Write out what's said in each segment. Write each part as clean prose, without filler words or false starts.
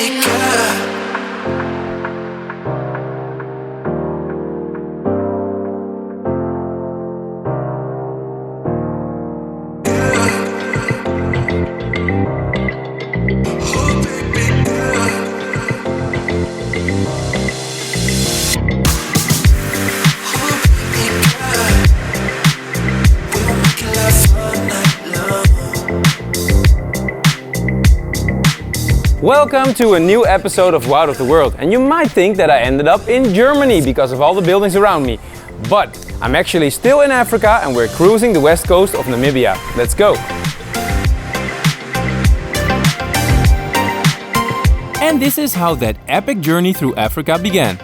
baby girl. Welcome to a new episode of Wild of the World, and you might think that I ended up in Germany because of all the buildings around me. But I'm actually still in Africa and we're cruising the west coast of Namibia. Let's go! And this is how that epic journey through Africa began.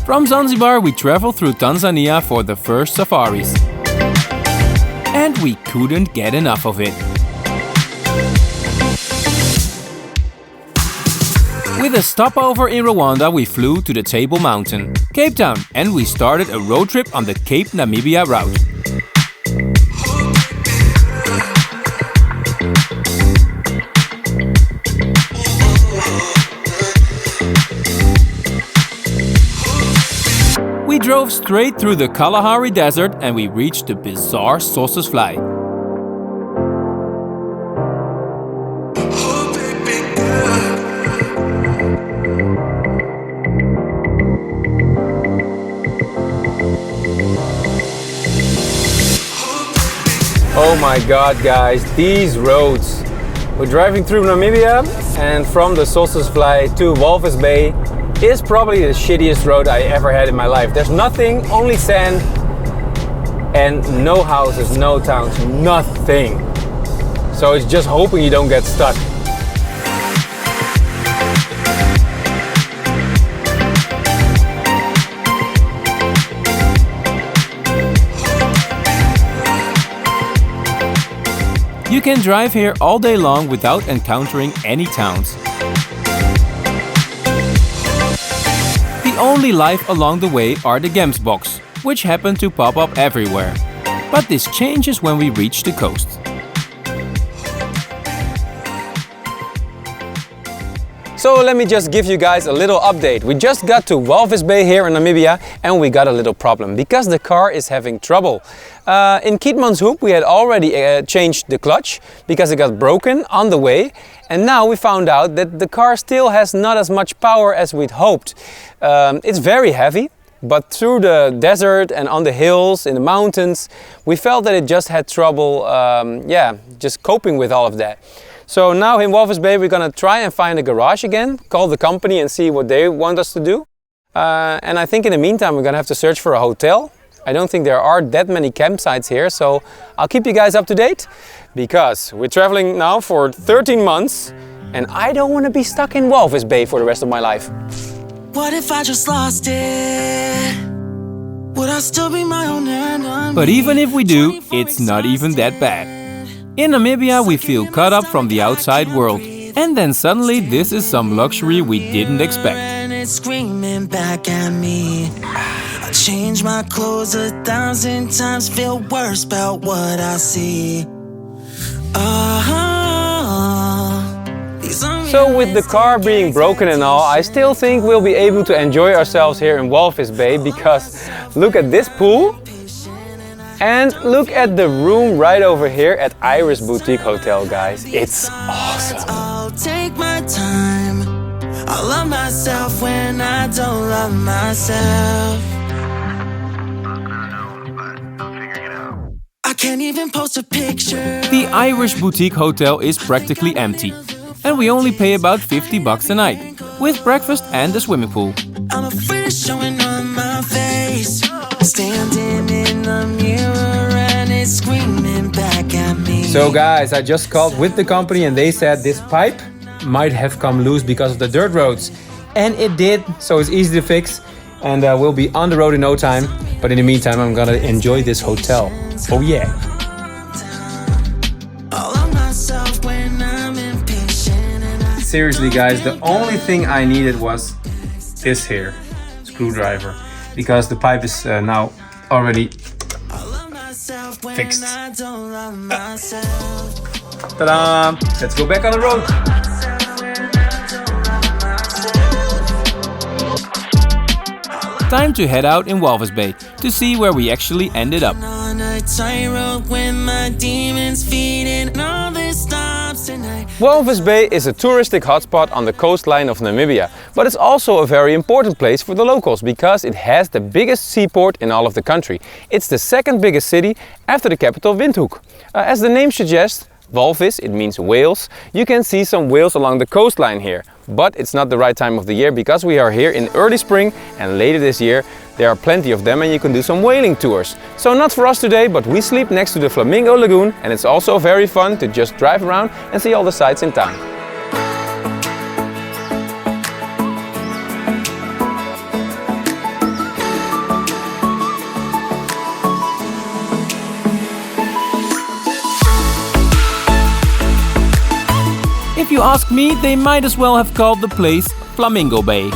From Zanzibar we traveled through Tanzania for the first safaris. And we couldn't get enough of it. With a stopover in Rwanda, we flew to the Table Mountain, Cape Town, and we started a road trip on the Cape Namibia route. We drove straight through the Kalahari Desert and we reached the bizarre Sossusvlei. Oh my god guys, these roads! We're driving through Namibia and from the Sossusvlei to Walvis Bay is probably the shittiest road I ever had in my life. There's nothing, only sand and no houses, no towns, nothing. So it's just hoping you don't get stuck. You can drive here all day long without encountering any towns. The only life along the way are the gemsboks, which happen to pop up everywhere. But this changes when we reach the coast. So let me just give you guys a little update. We just got to Walvis Bay here in Namibia and we got a little problem because the car is having trouble. In Keetmanshoop we had already changed the clutch because it got broken on the way, and now we found out that the car still has not as much power as we'd hoped. It's very heavy, but through the desert and on the hills, in the mountains, we felt that it just had trouble just coping with all of that. So now in Walvis Bay we're gonna try and find a garage again, call the company and see what they want us to do. And I think in the meantime we're gonna have to search for a hotel. I don't think there are that many campsites here, so I'll keep you guys up to date because we're traveling now for 13 months and I don't want to be stuck in Walvis Bay for the rest of my life. What if I just lost it? Would I still be my own enemy? But even if we do, it's not even that bad. In Namibia we feel cut up from the outside world. And then suddenly this is some luxury we didn't expect. And it's screaming back at me. I change my clothes 1,000 times, feel worse about what I see. So with the car being broken and all, I still think we'll be able to enjoy ourselves here in Walvis Bay because look at this pool and look at the room right over here at Irish Boutique Hotel, guys. It's awesome. I'll take my time. I love myself when I don't love myself. I can't even post a picture. The Irish Boutique Hotel is practically empty. And we only pay about $50 a night, with breakfast and a swimming pool. I'm afraid of showing on my face. Standing in the mirror and it's screaming back at me. So guys, I just called with the company and they said this pipe might have come loose because of the dirt roads. And it did, so it's easy to fix. And we'll be on the road in no time. But in the meantime, I'm gonna enjoy this hotel. Oh yeah. Seriously guys, the only thing I needed was this here screwdriver because the pipe is now already fixed. Ta-da! Let's go back on the road. Time to head out in Walvis Bay to see where we actually ended up. On a tightrope with my demons feeding all the stops tonight. Walvis Bay is a touristic hotspot on the coastline of Namibia, but it's also a very important place for the locals because it has the biggest seaport in all of the country. It's the second biggest city after the capital Windhoek. As the name suggests, Walvis, it means whales. You can see some whales along the coastline here, but it's not the right time of the year because we are here in early spring and later this year there are plenty of them and you can do some whaling tours. So not for us today, but we sleep next to the Flamingo Lagoon and it's also very fun to just drive around and see all the sights in town. If you ask me, they might as well have called the place Flamingo Bay.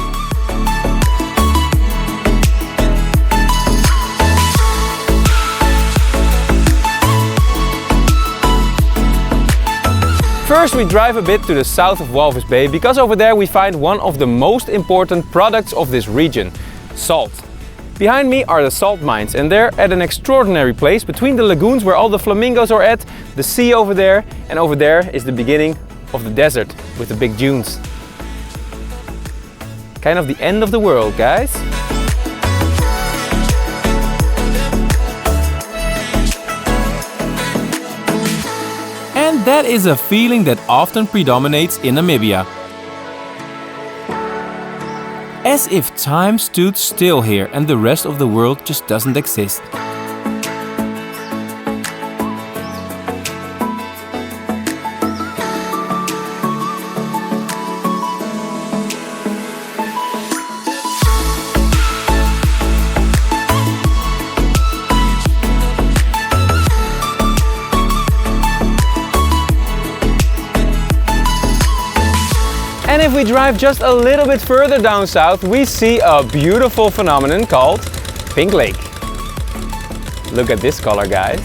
First we drive a bit to the south of Walvis Bay because over there we find one of the most important products of this region, salt. Behind me are the salt mines and they're at an extraordinary place between the lagoons where all the flamingos are at, the sea over there, and over there is the beginning of the desert with the big dunes. Kind of the end of the world, guys. And that is a feeling that often predominates in Namibia. As if time stood still here and the rest of the world just doesn't exist. And if we drive just a little bit further down south, we see a beautiful phenomenon called Pink Lake. Look at this color, guys.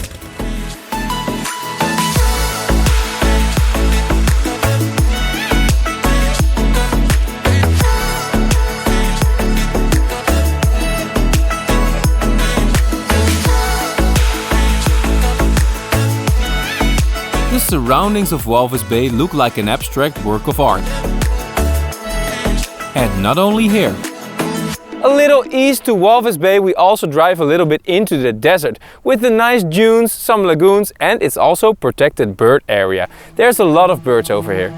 The surroundings of Walvis Bay look like an abstract work of art. And not only here. A little east to Walvis Bay we also drive a little bit into the desert with the nice dunes, some lagoons, and it's also protected bird area. There's a lot of birds over here.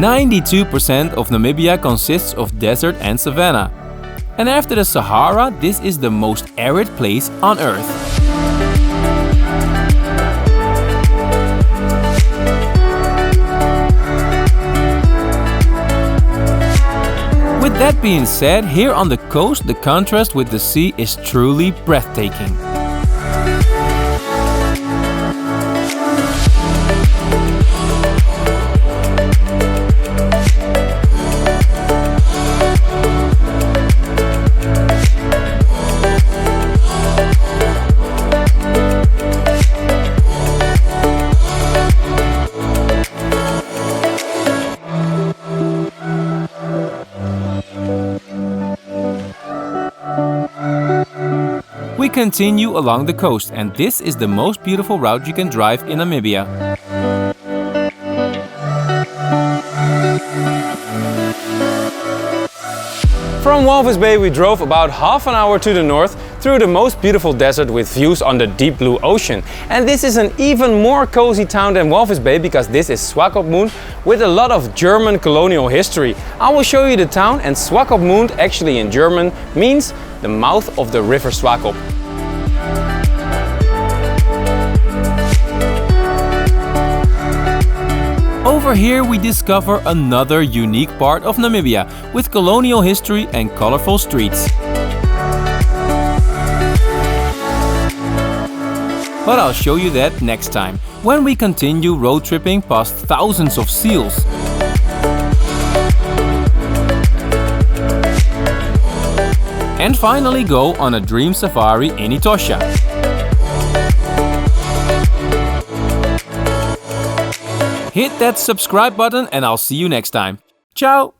Ninety-two % of Namibia consists of desert and savanna. And after the Sahara, this is the most arid place on Earth. With that being said, here on the coast, the contrast with the sea is truly breathtaking. We continue along the coast, and this is the most beautiful route you can drive in Namibia. From Walvis Bay we drove about half an hour to the north through the most beautiful desert with views on the deep blue ocean. And this is an even more cozy town than Walvis Bay because this is Swakopmund with a lot of German colonial history. I will show you the town, and Swakopmund actually in German means the mouth of the river Swakop. Over here we discover another unique part of Namibia with colonial history and colorful streets. But I'll show you that next time, when we continue road tripping past thousands of seals. And finally go on a dream safari in Etosha. Hit that subscribe button and I'll see you next time. Ciao!